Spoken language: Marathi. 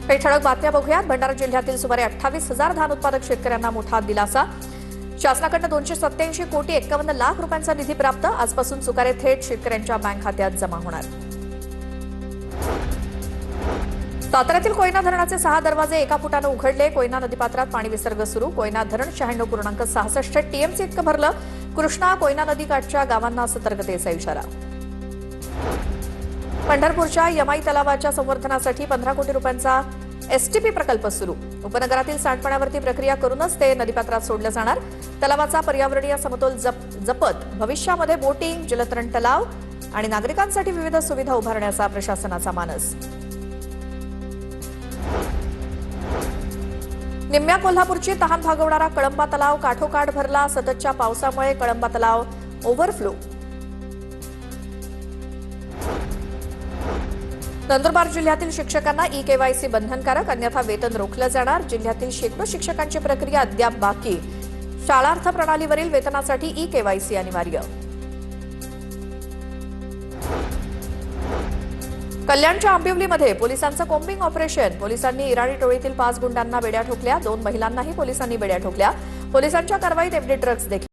काही ठळक बातम्या बघूयात। भंडारा जिल्ह्यातील सुमारे 28,000 धान उत्पादक शेतकऱ्यांना मोठा दिलासा। शासनाकडून 287 कोटी 51 लाख रुपयांचा निधी प्राप्त। आजपासून चुकारे थेट शेतकऱ्यांच्या बँक खात्यात जमा होणार। साताऱ्यातील कोयना धरणाचे 6 दरवाजे एका फुटाने उघडले। कोयना नदीपात्रात पाणी विसर्ग सुरू। कोयना धरण 96.66 टीएमसी इतकं भरलं। कृष्णा कोयना नदीकाठच्या गावांना सतर्कतेचा इशारा। पंढरपूरच्या यमाई तलावाच्या संवर्धनासाठी 15 कोटी रुपयांचा एसटीपी प्रकल्प सुरू। उपनगरातील सांडपाण्यावरती प्रक्रिया करूनच ते नदीपात्रात सोडलं जाणार। तलावाचा पर्यावरणीय समतोल जपत भविष्यामध्ये बोटिंग, जलतरण तलाव आणि नागरिकांसाठी विविध सुविधा उभारण्याचा प्रशासनाचा मानस। निम्म्या कोल्हापूरची तहान भागवणारा कळंबा तलाव काठोकाठ भरला। सततच्या पावसामुळे कळंबा तलाव ओव्हरफ्लो। नंदुरबार जिल्ह्यातील शिक्षकांना ई-केवायसी बंधनकारक, अन्यथा वेतन रोखलं जाणार। जिल्ह्यातील शेकडो शिक्षकांची प्रक्रिया अद्याप बाकी। शाळार्थ प्रणालीवरील वेतनासाठी ई-केवायसी अनिवार्य। कल्याणच्या आंबिवलीमध्ये पोलिसांचं कोम्बिंग ऑपरेशन। पोलिसांनी इराणी टोळीतील 5 गुंडांना बेड्या ठोकल्या। 2 महिलांनाही पोलिसांनी बेड्या ठोकल्या। पोलिसांच्या कारवाईत एफडी ड्रग्ज देखील